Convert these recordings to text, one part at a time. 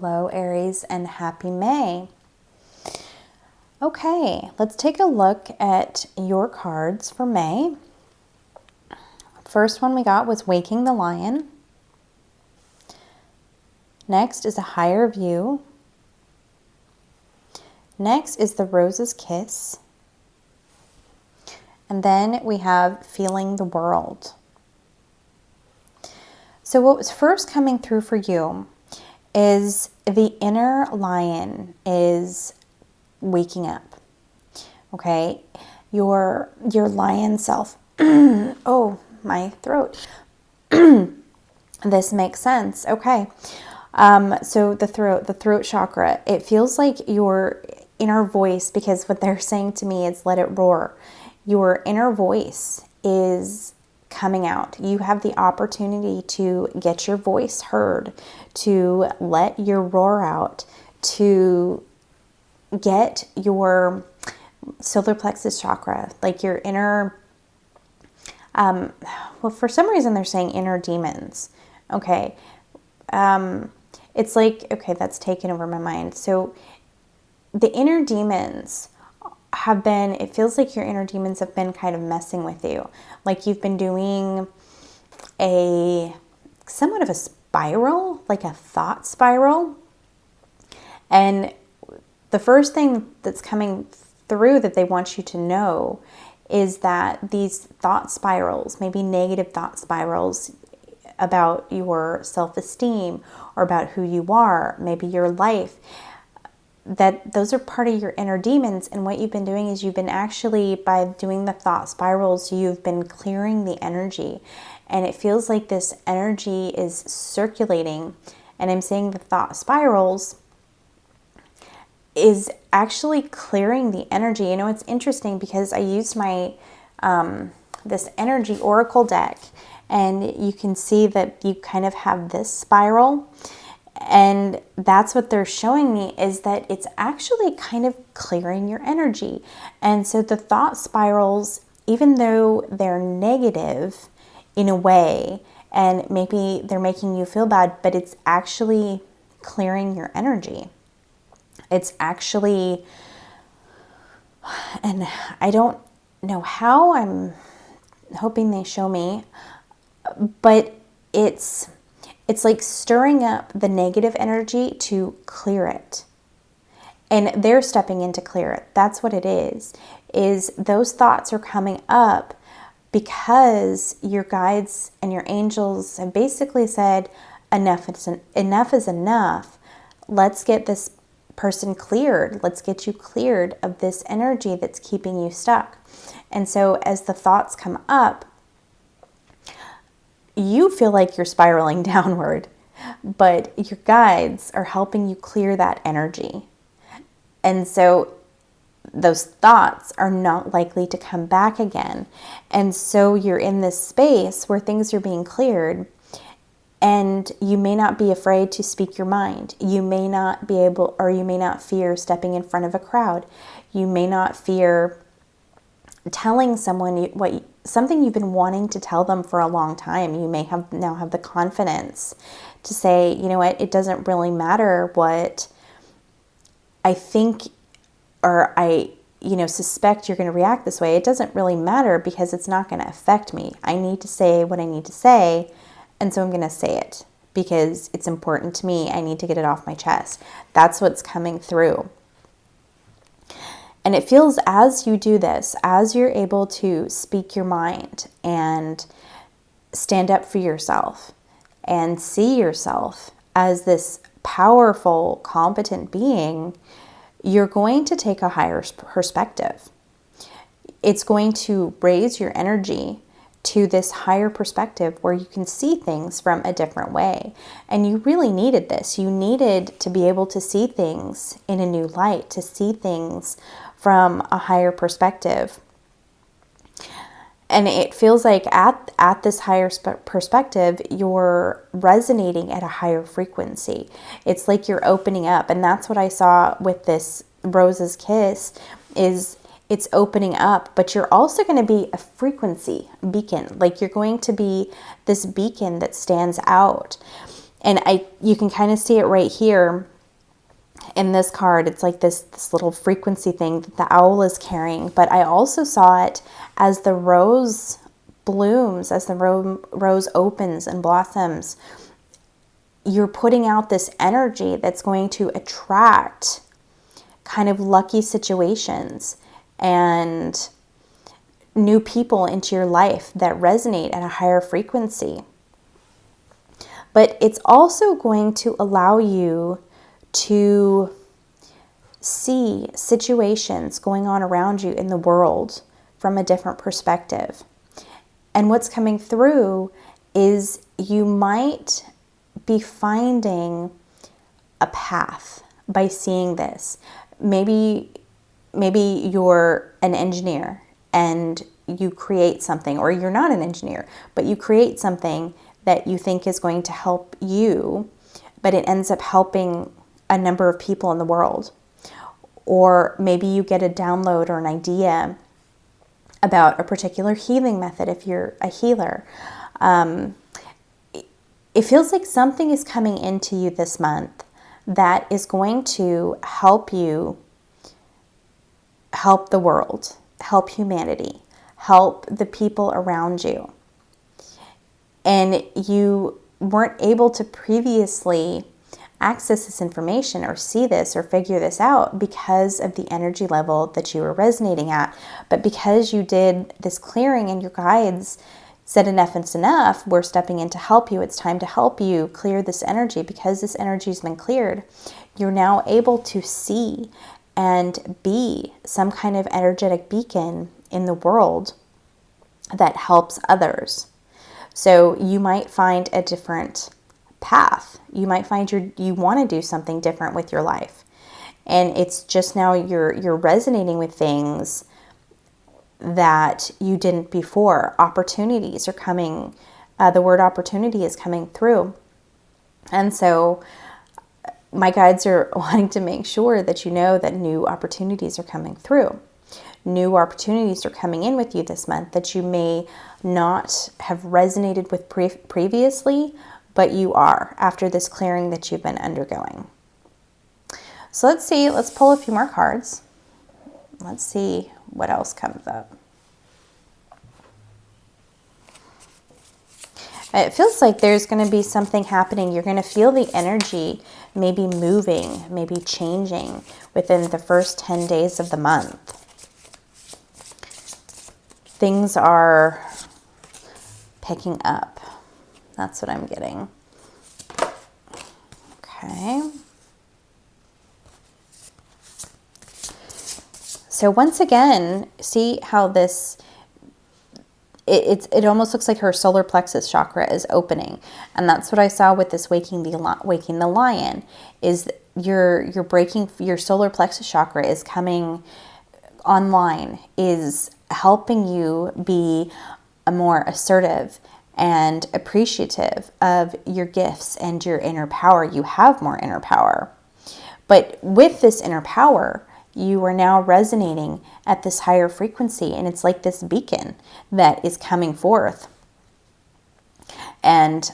Hello, Aries, and happy May. Okay, let's take a look at your cards for May. First one we got was Waking the Lion. Next is A Higher View. Next is The Rose's Kiss. And then we have Feeling the World. So what was first coming through for you is the inner lion is waking up. Okay? Your lion self. Oh, my throat. This makes sense. Okay. So the throat chakra, it feels like your inner voice, because what they're saying to me is let it roar. Your inner voice is coming out. You have the opportunity to get your voice heard, to let your roar out, to get your solar plexus chakra, like your inner, well, for some reason they're saying inner demons. Okay. It's like, okay, that's taken over my mind. So the inner demons have been, it feels like your inner demons have been kind of messing with you. Like you've been doing somewhat of a spiral, like a thought spiral. And the first thing that's coming through that they want you to know is that these thought spirals, maybe negative thought spirals about your self-esteem or about who you are, maybe your life, that those are part of your inner demons. And what you've been doing is you've been actually, by doing the thought spirals, you've been clearing the energy. And it feels like this energy is circulating. And I'm saying the thought spirals is actually clearing the energy. You know, it's interesting because I used my, this energy oracle deck, and you can see that you kind of have this spiral. And that's what they're showing me, is that it's actually kind of clearing your energy. And so the thought spirals, even though they're negative in a way, and maybe they're making you feel bad, but it's actually clearing your energy. It's actually, and I don't know how, I'm hoping they show me, but it's like stirring up the negative energy to clear it. And they're stepping in to clear it. That's what it is those thoughts are coming up because your guides and your angels have basically said, enough is enough. Let's get this person cleared. Let's get you cleared of this energy that's keeping you stuck. And so as the thoughts come up, you feel like you're spiraling downward, but your guides are helping you clear that energy. And so those thoughts are not likely to come back again. And so you're in this space where things are being cleared, and you may not be afraid to speak your mind. You may not be able, or you may not fear stepping in front of a crowd. You may not fear telling someone something you've been wanting to tell them for a long time. You may now have the confidence to say, you know what, it doesn't really matter what I think, or I, suspect you're going to react this way. It doesn't really matter because it's not going to affect me. I need to say what I need to say, and so I'm going to say it because it's important to me. I need to get it off my chest. That's what's coming through. And it feels, as you do this, as you're able to speak your mind and stand up for yourself and see yourself as this powerful, competent being, you're going to take a higher perspective. It's going to raise your energy to this higher perspective where you can see things from a different way. And you really needed this. You needed to be able to see things in a new light, to see things from a higher perspective. And it feels like at this higher perspective, you're resonating at a higher frequency. It's like you're opening up. And that's what I saw with this Rose's Kiss, is it's opening up, but you're also going to be a frequency beacon. Like you're going to be this beacon that stands out. And you can kind of see it right here in this card. It's like this little frequency thing that the owl is carrying. But I also saw it as the rose blooms, as the rose opens and blossoms. You're putting out this energy that's going to attract kind of lucky situations and new people into your life that resonate at a higher frequency. But it's also going to allow you to see situations going on around you in the world from a different perspective. And what's coming through is you might be finding a path by seeing this. Maybe you're an engineer and you create something, or you're not an engineer, but you create something that you think is going to help you, but it ends up helping a number of people in the world. Or maybe you get a download or an idea about a particular healing method if you're a healer. It feels like something is coming into you this month that is going to help you help the world, help humanity, help the people around you. And you weren't able to previously access this information or see this or figure this out because of the energy level that you were resonating at. But because you did this clearing and your guides said enough is enough, we're stepping in to help you. It's time to help you clear this energy. Because this energy has been cleared, you're now able to see and be some kind of energetic beacon in the world that helps others. So you might find a different path. You might find you want to do something different with your life. And it's just now you're resonating with things that you didn't before. Opportunities are coming. The word opportunity is coming through. And so my guides are wanting to make sure that you know that new opportunities are coming through. New opportunities are coming in with you this month that you may not have resonated with previously, but you are after this clearing that you've been undergoing. So let's see, let's pull a few more cards. Let's see what else comes up. It feels like there's going to be something happening. You're going to feel the energy maybe moving, maybe changing within the first 10 days of the month. Things are picking up. That's what I'm getting. Okay. So once again, see how this, it almost looks like her solar plexus chakra is opening. And that's what I saw with this waking the lion, is you're breaking, your solar plexus chakra is coming online, is helping you be a more assertive and appreciative of your gifts and your inner power. You have more inner power. But with this inner power, you are now resonating at this higher frequency, and it's like this beacon that is coming forth and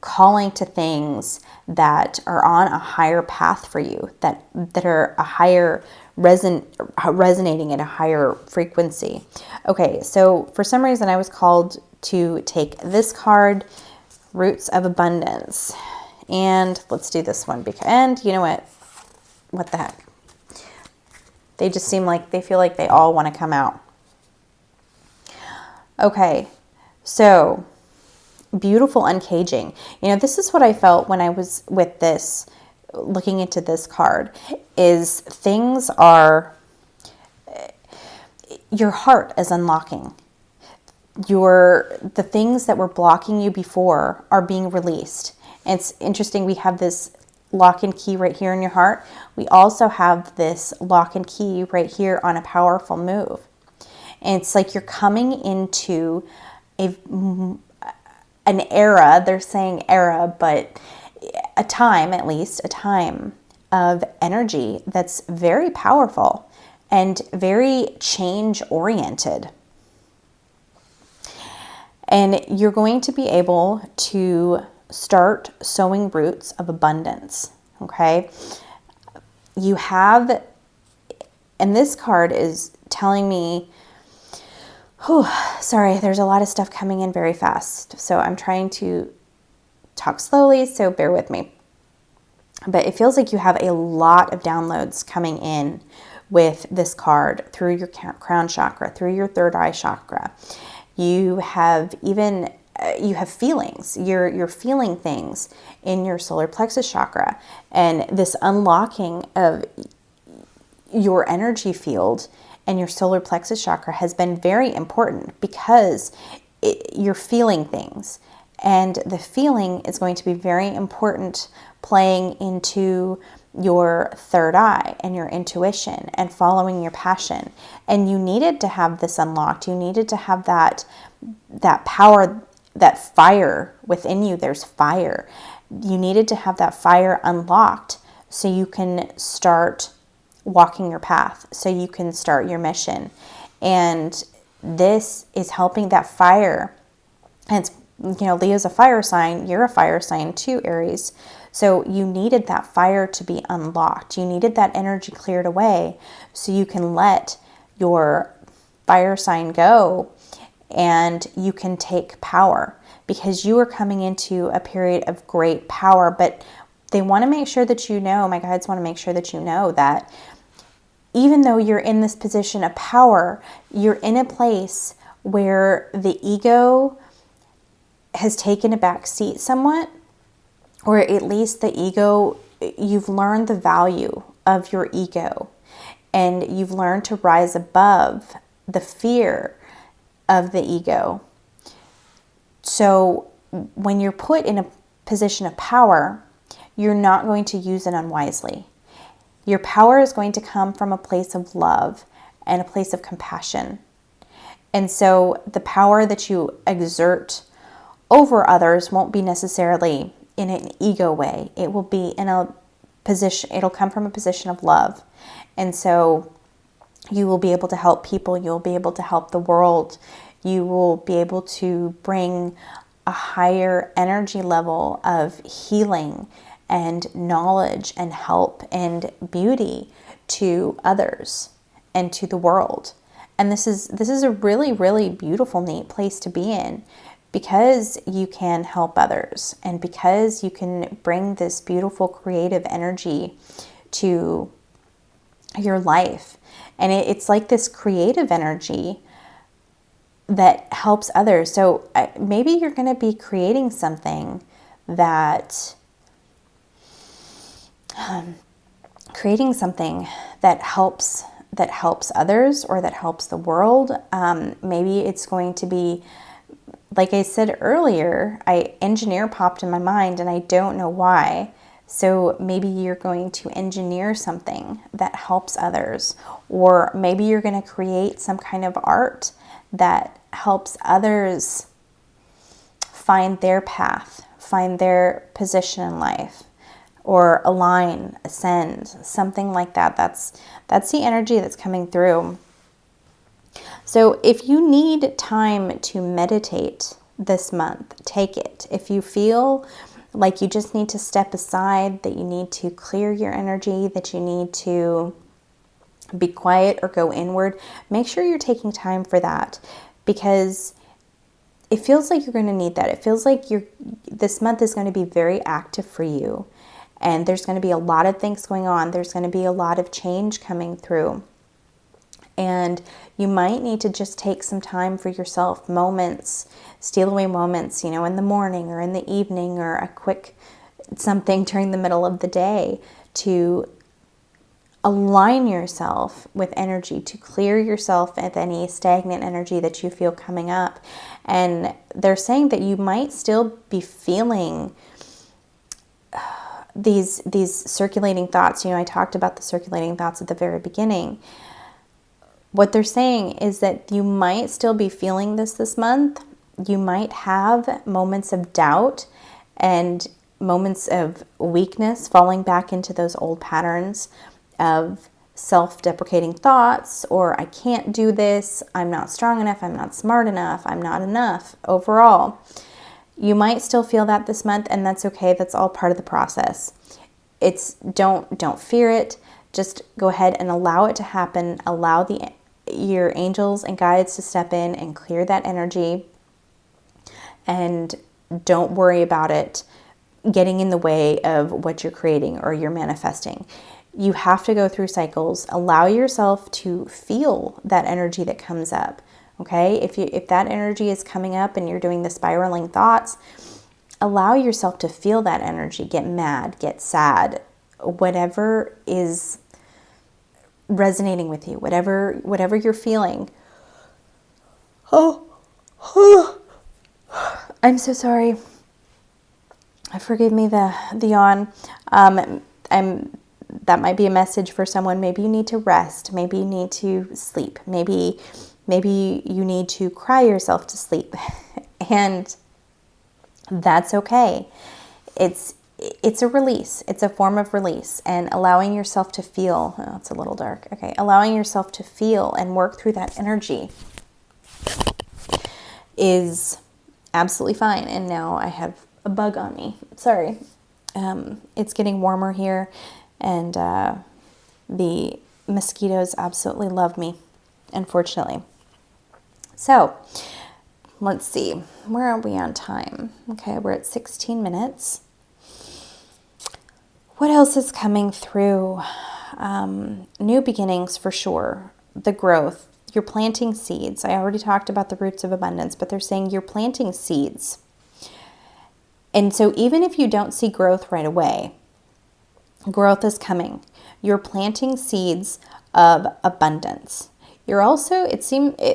calling to things that are on a higher path for you, that are a higher resonating at a higher frequency. Okay, so for some reason I was called to take this card, Roots of Abundance, and let's do this one and you know what the heck, they just seem like they feel like they all want to come out. Okay, so beautiful uncaging. You know, this is what I felt when I was with this, looking into this card, is things are, your heart is unlocking. The things that were blocking you before are being released. And it's interesting, we have this lock and key right here in your heart. We also have this lock and key right here on a powerful move. And it's like you're coming into an era, they're saying era, but a time, at least a time of energy that's very powerful and very change oriented. And you're going to be able to start sowing roots of abundance, okay? You have, and this card is telling me, sorry, there's a lot of stuff coming in very fast. So I'm trying to talk slowly, so bear with me. But it feels like you have a lot of downloads coming in with this card through your crown chakra, through your third eye chakra. You have even, you have feelings. You're feeling things in your solar plexus chakra. And this unlocking of your energy field and your solar plexus chakra has been very important because you're feeling things. And the feeling is going to be very important playing into your third eye and your intuition and following your passion. And you needed to have this unlocked. You needed to have that power, that fire within you. There's fire. You needed to have that fire unlocked so you can start walking your path, so you can start your mission. And this is helping that fire. And it's, Leo's a fire sign. You're a fire sign too, Aries. So you needed that fire to be unlocked. You needed that energy cleared away so you can let your fire sign go and you can take power, because you are coming into a period of great power. But they want to make sure that my guides want to make sure that you know that even though you're in this position of power, you're in a place where the ego has taken a back seat somewhat, or at least the ego, you've learned the value of your ego and you've learned to rise above the fear of the ego. So when you're put in a position of power, you're not going to use it unwisely. Your power is going to come from a place of love and a place of compassion. And so the power that you exert over others won't be necessarily in an ego way. It will be in a position, it'll come from a position of love. And so you will be able to help people. You'll be able to help the world. You will be able to bring a higher energy level of healing and knowledge and help and beauty to others and to the world. And this is a really, really beautiful, neat place to be in, because you can help others and because you can bring this beautiful creative energy to your life. And it's like this creative energy that helps others. So maybe you're going to be creating something that helps others or that helps the world. Maybe it's going to be, like I said earlier, engineer popped in my mind and I don't know why. So maybe you're going to engineer something that helps others, or maybe you're going to create some kind of art that helps others find their path, find their position in life, or align, ascend, something like that. That's the energy that's coming through. So if you need time to meditate this month, take it. If you feel like you just need to step aside, that you need to clear your energy, that you need to be quiet or go inward, make sure you're taking time for that, because it feels like you're going to need that. It feels like this month is going to be very active for you, and there's going to be a lot of things going on. There's going to be a lot of change coming through. And you might need to just take some time for yourself, moments, steal away moments, in the morning or in the evening, or a quick something during the middle of the day, to align yourself with energy, to clear yourself of any stagnant energy that you feel coming up. And they're saying that you might still be feeling these circulating thoughts. I talked about the circulating thoughts at the very beginning. What they're saying is that you might still be feeling this month. You might have moments of doubt and moments of weakness, falling back into those old patterns of self-deprecating thoughts, or I can't do this, I'm not strong enough, I'm not smart enough, I'm not enough overall. You might still feel that this month, and that's okay. That's all part of the process. Don't fear it. Just go ahead and allow it to happen. Allow your angels and guides to step in and clear that energy. And don't worry about it getting in the way of what you're creating or you're manifesting. You have to go through cycles. Allow yourself to feel that energy that comes up. Okay? If that energy is coming up and you're doing the spiraling thoughts, allow yourself to feel that energy. Get mad, get sad, whatever is resonating with you, whatever you're feeling. Oh, I'm so sorry. Forgive me the yawn. That might be a message for someone. Maybe you need to rest. Maybe you need to sleep. Maybe you need to cry yourself to sleep. And that's okay. It's a release. It's a form of release, and allowing yourself to feel. Oh, it's a little dark. Okay. Allowing yourself to feel and work through that energy is absolutely fine. And now I have a bug on me. Sorry. It's getting warmer here, and the mosquitoes absolutely love me, unfortunately. So let's see. Where are we on time? Okay, we're at 16 minutes. What else is coming through? New beginnings for sure. The growth. You're planting seeds. I already talked about the roots of abundance, but they're saying you're planting seeds. And so even if you don't see growth right away, growth is coming. You're planting seeds of abundance. You're also,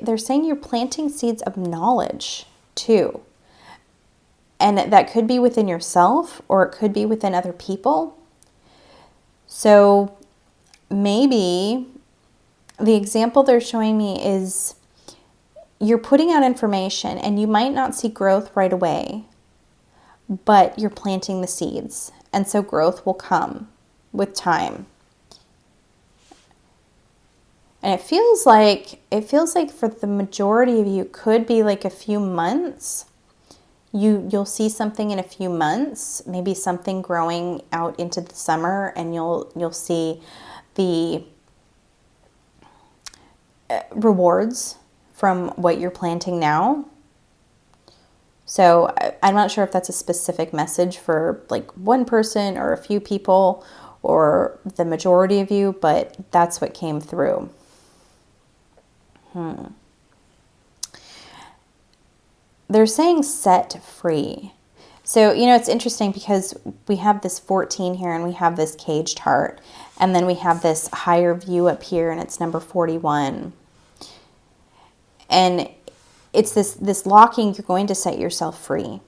they're saying you're planting seeds of knowledge too. And that could be within yourself, or it could be within other people. So maybe the example they're showing me is you're putting out information and you might not see growth right away, but you're planting the seeds. And so growth will come with time. And it feels like for the majority of you, could be like a few months. You'll see something in a few months, maybe something growing out into the summer, and you'll see the rewards from what you're planting now. So I'm not sure if that's a specific message for like one person or a few people or the majority of you, but that's what came through. They're saying set free. So, it's interesting because we have this 14 here and we have this caged heart, and then we have this higher view up here and it's number 41. And it's this locking, you're going to set yourself free.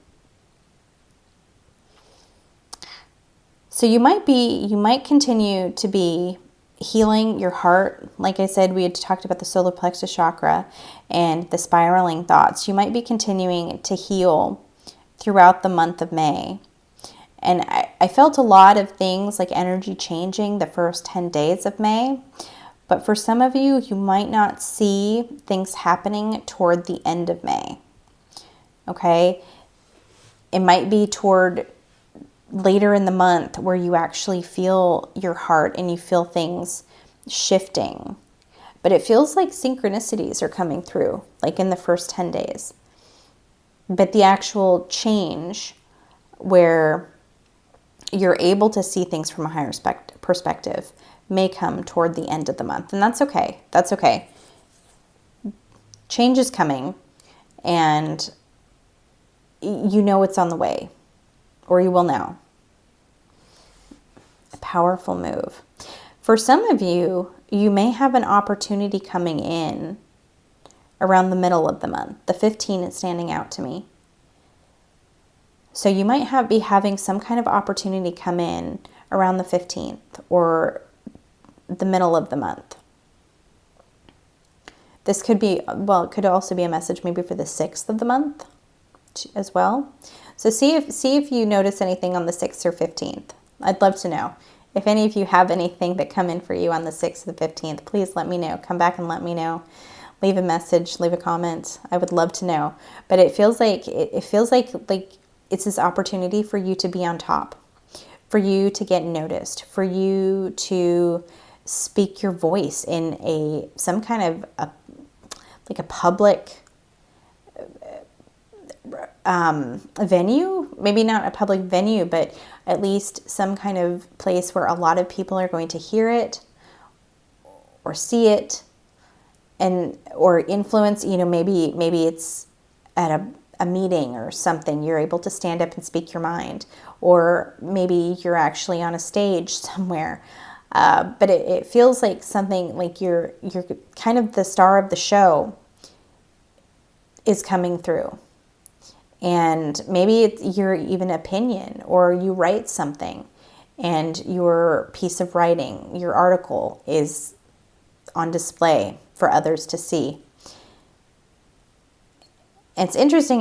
So you might continue to be healing your heart. Like I said, we had talked about the solar plexus chakra and the spiraling thoughts. You might be continuing to heal throughout the month of May. And I felt a lot of things like energy changing the first 10 days of May. But for some of you, you might not see things happening toward the end of May. Okay? It might be toward later in the month where you actually feel your heart and you feel things shifting. But it feels like synchronicities are coming through, like in the first 10 days. But the actual change where you're able to see things from a higher perspective may come toward the end of the month. And that's okay. That's okay. Change is coming, and you know it's on the way, or you will now. A powerful move. For some of you, you may have an opportunity coming in around the middle of the month. The 15 is standing out to me. So you might be having some kind of opportunity come in around the 15th or the middle of the month. This could be, it could also be a message maybe for the 6th of the month as well. So see if you notice anything on the 6th or 15th. I'd love to know. If any of you have anything that come in for you on the 6th or the 15th, please let me know. Come back and let me know. leave a message, leave a comment. I would love to know. But it feels like it's this opportunity for you to be on top, for you to get noticed, for you to speak your voice in some kind of a public venue. Maybe not a public venue, but at least some kind of place where a lot of people are going to hear it or see it, and or influence. Maybe it's at a meeting or something. You're able to stand up and speak your mind, or maybe you're actually on a stage somewhere. But it feels like something like you're kind of the star of the show is coming through. And maybe it's your even opinion, or you write something and your piece of writing, your article is on display for others to see. And it's interesting,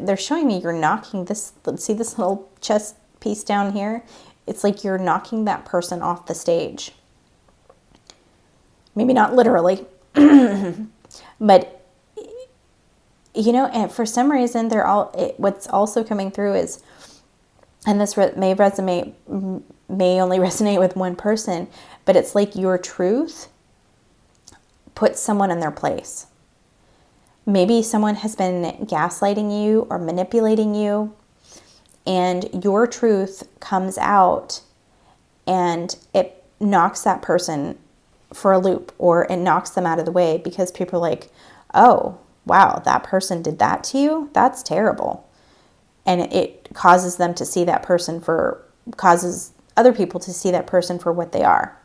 they're showing me you're knocking this, see this little chest piece down here? It's like you're knocking that person off the stage. Maybe not literally, but and for some reason what's also coming through is, and this may only resonate with one person, but it's like your truth puts someone in their place. Maybe someone has been gaslighting you or manipulating you, and your truth comes out and it knocks that person for a loop, or it knocks them out of the way, because people are like, oh, wow, that person did that to you? That's terrible. And it causes them to see that person causes other people to see that person for what they are.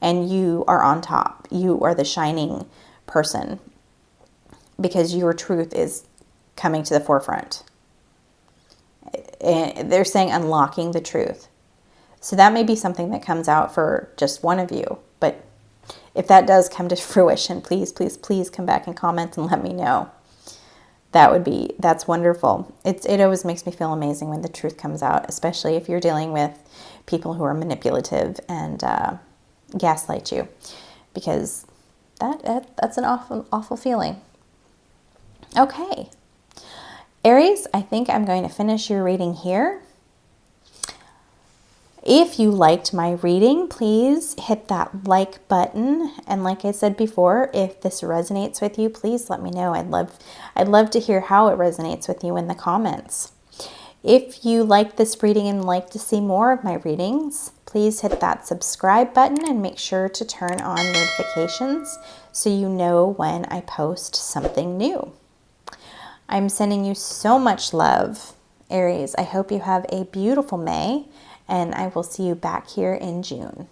And you are on top. You are the shining person, because your truth is coming to the forefront. And they're saying unlocking the truth. So that may be something that comes out for just one of you. But if that does come to fruition, please, please, please come back and comment and let me know. That's wonderful. It always makes me feel amazing when the truth comes out, especially if you're dealing with people who are manipulative and gaslight you, because that's an awful feeling. Okay, Aries, I think I'm going to finish your reading here. If you liked my reading, please hit that like button. And like I said before, if this resonates with you, please let me know. I'd love to hear how it resonates with you in the comments. If you like this reading and like to see more of my readings, please hit that subscribe button and make sure to turn on notifications so you know when I post something new. I'm sending you so much love, Aries. I hope you have a beautiful May, and I will see you back here in June.